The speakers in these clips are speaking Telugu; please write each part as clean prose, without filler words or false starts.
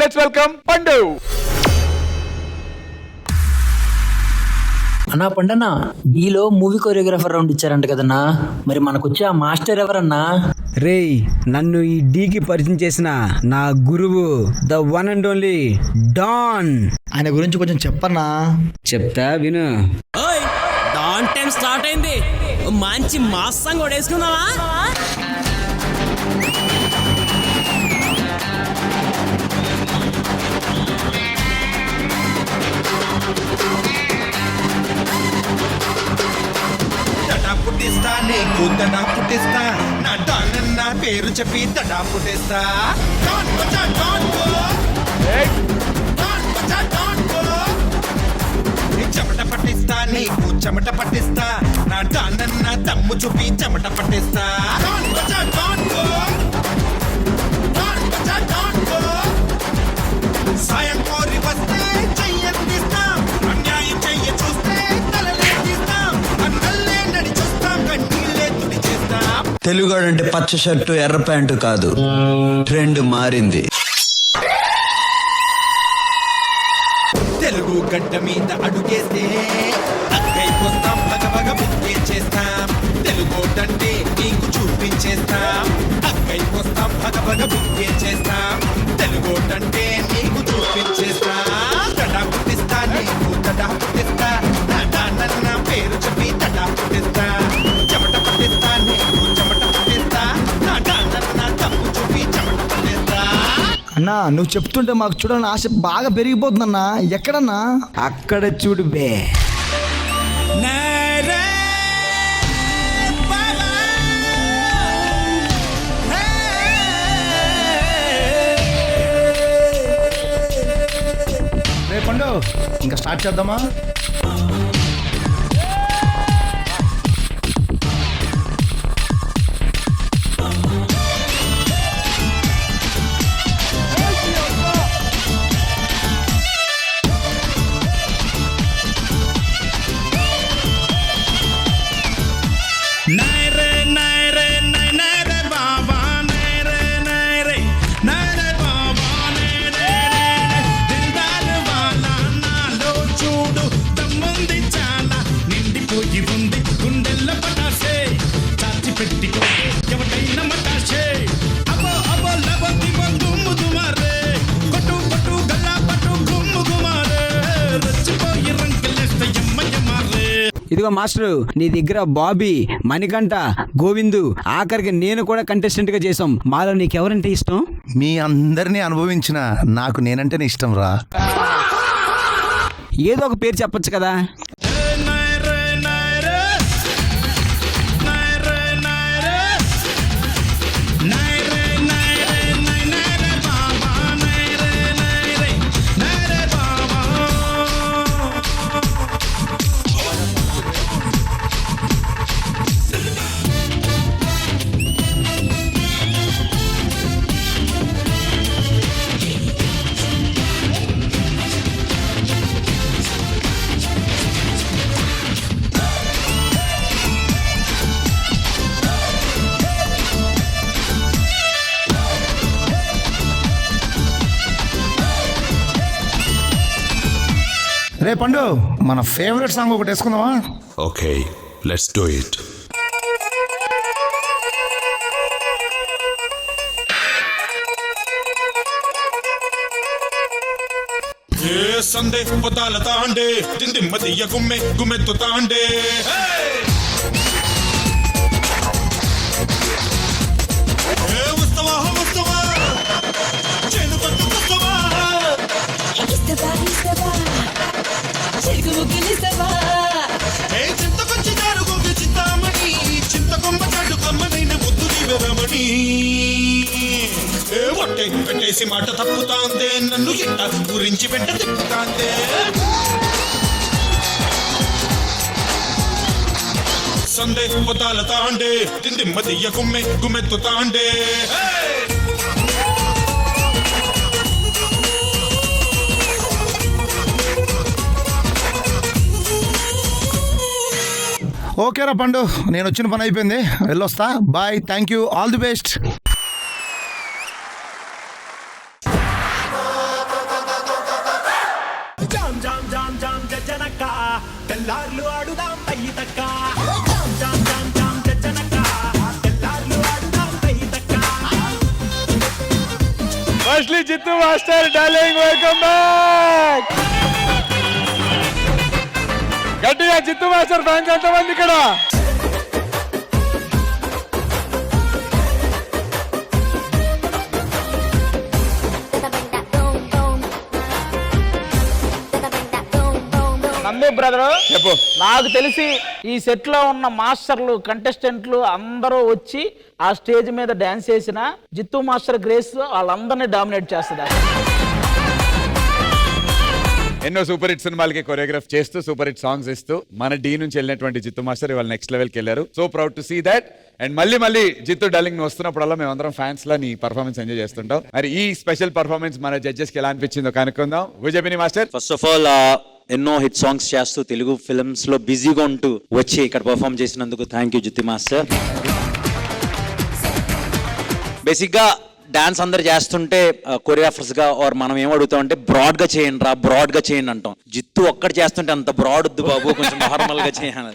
లెట్స్ వెల్కమ్ పండు. అన్నా పండన్నా, ఈలో మూవీ కొరియోగ్రాఫర్ రౌండ్ ఇచ్చారంట కదన్నా, మరి మనకొచ్చే ఆ మాస్టర్ ఎవరన్నా? రేయ్, నన్ను ఈ డీకి పరిచయం చేసిన నా గురువు the one and only Don. ఆయన గురించి కొంచెం చెప్పన్నా. చెప్తా విను. డాన్ టైం స్టార్ట్ అయింది. మంచి మాస్ సాంగ్ కూడా వేసుకుందామా? పుట్టిస్తా నీకు తడా పుట్టిస్తా, నా డాన్ అన్న పేరు చెప్పి తడా పుట్టిస్తా. చెమట పట్టిస్తా నీకు చెమట పట్టిస్తా, నా డాన్ అన్న దమ్ము చూపి చెమట పట్టిస్తా. సాయం కోరి వస్తే చెయ్యందిస్తా, అన్యాయం చెయ్య చూస్తే తలలేస్తాం, అన్నల్లే నడి చూస్తాం, కన్నీళ్ళే తుడి చేస్తాం. తెలుగాడంటే పచ్చ షర్టు ఎర్ర ప్యాంటు కాదు, ట్రెండ్ మారింది. తెలుగు గడ్డ మీద అడుగేస్తే అక్కైపోస్తాం, భగభగ బుద్ధి చేస్తాం. తెలుగోటంటే నీకు చూపించేస్తాం, అక్కైపోస్తాం, భగభగ బుద్ధి చేస్తాం. తెలుగోటంటే నీకు చూపించేస్తాం. తడా పుట్టిస్తా నీకు తడా పుట్టిస్తా, నా డానన్న పేరు చెప్పి తడా పుట్టిస్తా. చెమట పట్టిస్తా నీకు చెమట పట్టిస్తా, నా డానన్న తప్పు చూపి చెమట పట్టిస్తా. అన్నా, నువ్వు చెప్తుంటే మాకు చూడాలని ఆశ బాగా పెరిగిపోతుందన్నా. ఎక్కడన్నా? అక్కడ చూడు బే. రే పండు, ఇంకా స్టార్ట్ చేద్దామా? ఇదిగో మాస్టర్, నీ దగ్గర బాబీ, మణికంఠ, గోవిందు, ఆఖరికి నేను కూడా కంటెస్టెంట్ గా చేసాం. మాలో నీకెవరంటే ఇష్టం? మీ అందరినీ అనుభవించిన నాకు నేనంటేనే ఇష్టం రా. ఏదో ఒక పేరు చెప్పొచ్చు కదా. రే పండు, మన ఫేవరెట్ సాంగ్ ఒకటి వేసుకుందామా? Okay, let's do it. సందే పొతాల తాండే దిందిమ్మదియ్య గుమ్మె గుమ్మెత్తు తాండే. ఉత్సవా ఉత్సవా చేను పట్టు ఉత్సవా, చింతకొచ్చి దారుగోగి చింతామణి, చింతకొమ్మ చాటు కమ్మనైన ముద్దు దీవెరమణి. ఒట్టే పెట్టేసి మాట తప్పుతాందే, నన్ను ఇట్ట గురించి వెంట తిప్పుతాందే. సందే పొతాల తాండే దిందిమ్మదియ్య గుమ్మె గుమ్మెత్తు తాండే. ఓకేరా పండు, నేను వచ్చిన పని అయిపోయింది, వెళ్ళొస్తా. Bye, thank you, all the best. తెల్లార్లు ఆడుదాం తయ్యి తక్క జామ్ జామ్ జామ్ చచ్చనక్క తెల్లార్లు ఆడుదాం తయ్యి తక్క firstly Jithu master darling welcome back. గట్టిగా జిత్తు మాస్టర్ ఫ్యాన్స్ ఎంతమంది ఇక్కడ? నందు బ్రదరు, చెప్పు. నాకు తెలిసి ఈ సెట్ లో ఉన్న మాస్టర్లు కంటెస్టెంట్లు అందరూ వచ్చి ఆ స్టేజ్ మీద డాన్స్ చేసిన జిత్తు మాస్టర్ గ్రేస్ వాళ్ళందరినీ డామినేట్ చేస్తుంది. ఎన్నో సూపర్ హిట్ సినిమాలకి కొరియోగ్రాఫ్ చేస్తూ సూపర్ హిట్ సాంగ్స్ ఇస్తూ మన డీ నుంచి వెళ్ళినటువంటి జిత్తు మాస్టర్ ఇవాళ నెక్స్ట్ లెవెల్కి వెళ్ళారు. So proud to see that. And మళ్ళీ జిత్తు డార్లింగ్ నువ్వు వస్తున్నప్పుడల్లా మేమందరం ఫ్యాన్స్ లా నీ పర్ఫార్మెన్స్ ఎంజాయ్ చేస్తుంటాం. మరి ఈ స్పెషల్ పర్ఫార్మెన్స్ మన జడ్జెస్ కి ఎలా అనిపించిందో కనుక్కుందాం. విజయపిని మాస్టర్, ఫస్ట్ ఆఫ్ ఆల్ ఎన్నో హిట్ సాంగ్స్ చేస్తూ తెలుగు ఫిల్మ్స్ లో బిజీగా ఉంటూ వచ్చి ఇక్కడ పర్ఫామ్ చేసినందుకు థ్యాంక్ యూ జిత్తి మాస్టర్. బేసిక్ గా డాన్స్ అందరు చేస్తుంటే కొరియోగ్రాఫర్స్ గా ఆర్ మనం ఏం అడుగుతాం అంటే బ్రాడ్ గా చేయండి రా, బ్రాడ్ గా చేయండి అంటాం. జిత్తు ఒక్కటి చేస్తుంటే అంత బ్రాడ్ వద్దు బాబు, కొంచెం నార్మల్ గా చేయాలి.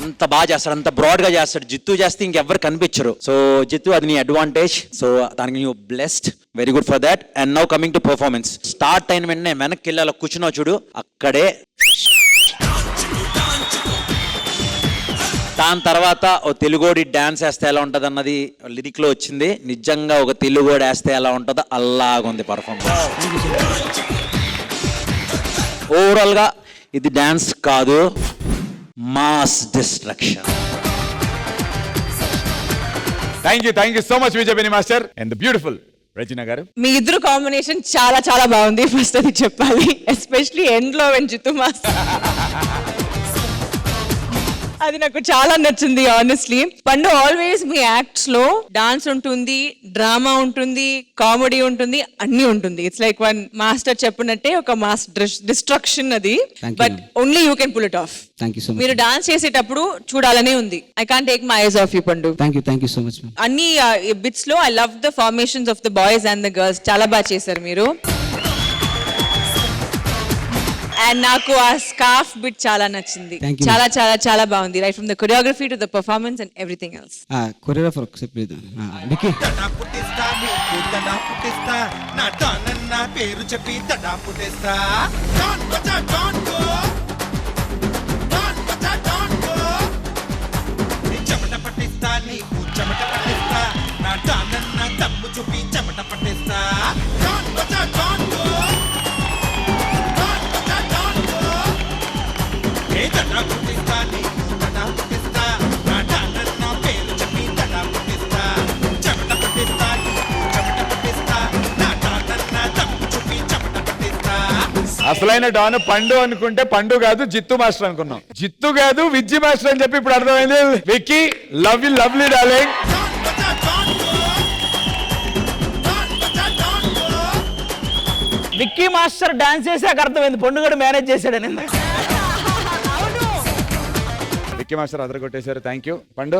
అంత బాగా చేస్తాడు, అంత బ్రాడ్ గా చేస్తాడు. జిత్తు చేస్తే ఇంకెవ్వరు కనిపించరు. సో జిత్తు అది నీ అడ్వాంటేజ్. సో దానికి you blessed, very good for that. And now coming to performance. Start అయిన వెంటనే వెనక్కి వెళ్ళి అలా కూర్చున్నావు చూడు, అక్కడే దాని తర్వాత ఓ తెలుగోడి డాన్స్ వేస్తే ఎలా ఉంటుంది అన్నది లిరిక్ లో వచ్చింది. నిజంగా ఒక తెలుగోడి వేస్తే ఎలా ఉంటుందో అలాగుంది పర్ఫార్మెన్స్. ఓవరాల్ గా ఇది డాన్స్ కాదు, mass destruction. Thank you so much విజయపిని master. And the beautiful Rachana garu, మీ ఇద్దరు కాంబినేషన్ చాలా చాలా బాగుంది. ఫస్ట్ అది చెప్పాలి, ఎస్పెషలీ ఎండ్ లో జిత్తు మాస్టర్, అది నాకు చాలా నచ్చింది ఆనెస్ట్లీ. పండు ఆల్వేస్ మీ యాక్ట్స్ లో డాన్స్ ఉంటుంది, డ్రామా ఉంటుంది, కామెడీ ఉంటుంది, అన్ని ఉంటుంది. ఇట్స్ లైక్ వన్ మాస్టర్ చెప్పినట్టే ఒక మాస్ డిస్ట్రక్షన్ అది. But only you can pull it off. మీరు డాన్స్ చేసేటప్పుడు చూడాలనే ఉంది. I can't take my eyes off you Pandu. Thank you so much. అన్ని బిట్స్ లో I love the formations of the boys and the girls. చాలా బాగా చేశారు మీరు. అండ్ నాకు ఆ స్కార్ఫ్ బిట్ చాలా నచ్చింది. చాలా చాలా చాలా బాగుంది. Right from the choreography to the performance and everything else. Choreographer దడా పుట్టిస్తా నీకు దడా పుట్టిస్తా, నా డానన్న పేరు చెప్పి దడా పుట్టిస్తా. డాన్ బజా డాన్ గో, డాన్ బజా డాన్ గో. నీ చెమట పట్టిస్తా నీకు చెమట పట్టిస్తా, నా డానన్న దమ్ము చూపి చెమట పట్టిస్తా. డాన్ బజా డాన్ గో, డాన్ బజా డాన్ గో. ఏ దడా పుట్టిస్తా నీకు దడా పుట్టిస్తా, నా డానన్న పేరు చెప్పి దడా పుట్టిస్తా. చెమట పట్టిస్తా నీకు చెమట పట్టిస్తా, నా డానన్న దమ్ము చూపి చెమట పట్టిస్తా. అసలైన డాన్ పండు అనుకుంటే పండు కాదు జిత్తు మాస్టర్ అనుకున్నాం. జిత్తు కాదు విజ్జి మాస్టర్ అని చెప్పి ఇప్పుడు అర్థమైంది. Vicky, lovely darling. డాన్ బజా డాన్ గో, డాన్ బజా డాన్ గో. విక్కీ మాస్టర్ డాన్స్ చేసాక అర్థమైంది పండుగడు మేనేజ్ చేశాడని. విక్కీ మాస్టర్ అదరగొట్టేశారు. థ్యాంక్ యూ పండు.